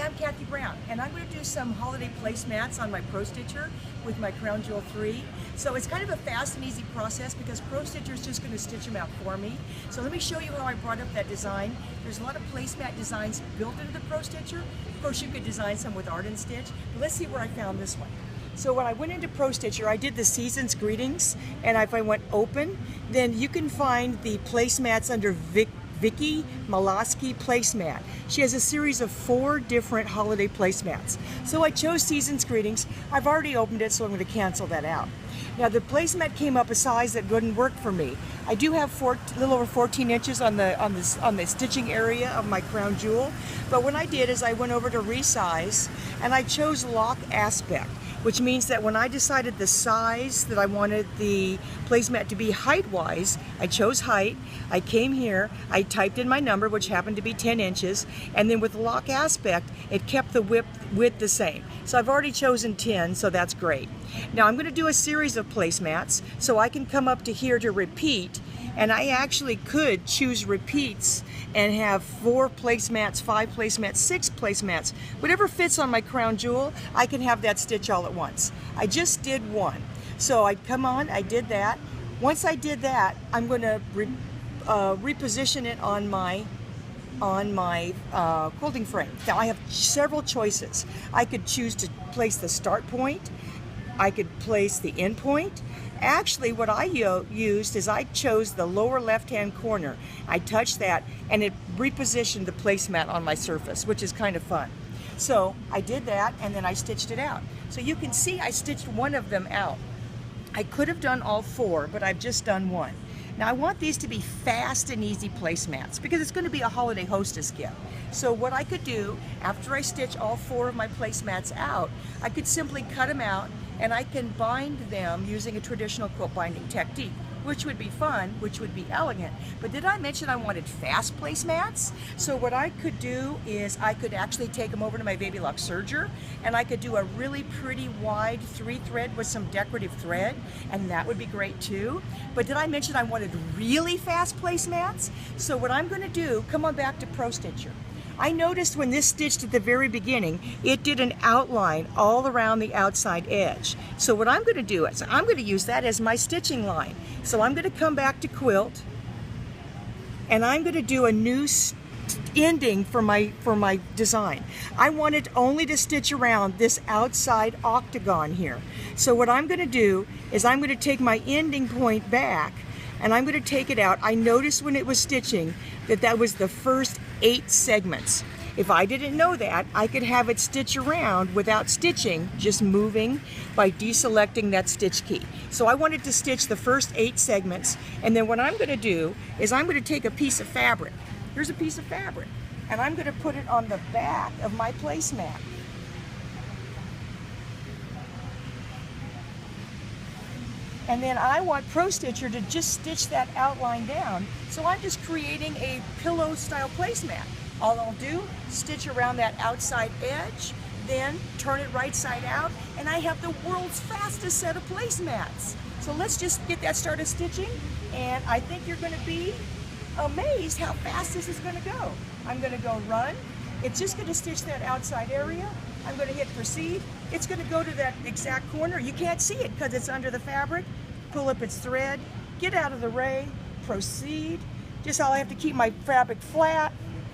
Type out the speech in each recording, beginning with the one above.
I'm Kathy Brown, and I'm going to do some holiday placemats on my ProStitcher with my Crown Jewel 3. So it's kind of a fast and easy process because ProStitcher is just going to stitch them out for me. So let me show you how I brought up that design. There's a lot of placemat designs built into the ProStitcher. Of course, you could design some with Art and Stitch, but let's see where I found this one. So when I went into ProStitcher, I did the Season's Greetings, and if I went open, then you can find the placemats under Vicki Malaski placemat. She has a series of 4 different holiday placemats. So I chose Season's Greetings. I've already opened it, so I'm going to cancel that out. Now the placemat came up a size that wouldn't work for me. I do have a little over 14 inches on the stitching area of my Crown Jewel, but what I did is I went over to resize and I chose lock aspect, which means that when I decided the size that I wanted the placemat to be height-wise, I chose height, I came here, I typed in my number, which happened to be 10 inches, and then with lock aspect, it kept the width the same. So I've already chosen 10, so that's great. Now I'm going to do a series of placemats, so I can come up to here to repeat, and I actually could choose repeats and have 4 placemats, 5 placemats, 6 placemats. Whatever fits on my Crown Jewel, I can have that stitch all at once. I just did one. So I come on, I did that. Once I did that, I'm going to reposition it on my quilting frame. Now I have several choices. I could choose to place the start point. I could place the end point. Actually, what I used is I chose the lower left-hand corner. I touched that and it repositioned the placemat on my surface, which is kind of fun. So I did that and then I stitched it out. So you can see I stitched one of them out. I could have done all 4, but I've just done one. Now I want these to be fast and easy placemats because it's going to be a holiday hostess gift. So what I could do after I stitch all 4 of my placemats out, I could simply cut them out and I can bind them using a traditional quilt binding technique, which would be fun, which would be elegant. But did I mention I wanted fast placemats? So what I could do is I could actually take them over to my Baby Lock serger and I could do a really pretty wide 3-thread with some decorative thread, and that would be great too. But did I mention I wanted really fast placemats? So what I'm going to do, come on back to ProStitcher. I noticed when this stitched at the very beginning, it did an outline all around the outside edge. So what I'm going to do is I'm going to use that as my stitching line. So I'm going to come back to quilt and I'm going to do a new ending for my design. I wanted only to stitch around this outside octagon here. So what I'm going to do is I'm going to take my ending point back and I'm going to take it out. I noticed when it was stitching that was the first 8 segments. If I didn't know that, I could have it stitch around without stitching, just moving by deselecting that stitch key. So I wanted to stitch the first 8 segments, and then what I'm going to do is I'm going to take a piece of fabric. Here's a piece of fabric, and I'm going to put it on the back of my placemat. And then I want ProStitcher to just stitch that outline down. So I'm just creating a pillow style placemat. All I'll do, stitch around that outside edge, then turn it right side out, and I have the world's fastest set of placemats. So let's just get that started stitching, and I think you're going to be amazed how fast this is going to go. I'm going to go run. It's just going to stitch that outside area. I'm going to hit proceed. It's going to go to that exact corner. You can't see it because it's under the fabric. Pull up its thread, get out of the ray, proceed. Just all I have to keep my fabric flat,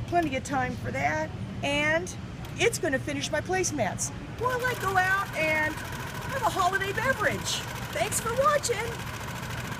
plenty of time for that, and it's going to finish my placemats while I go out and have a holiday beverage. Thanks for watching.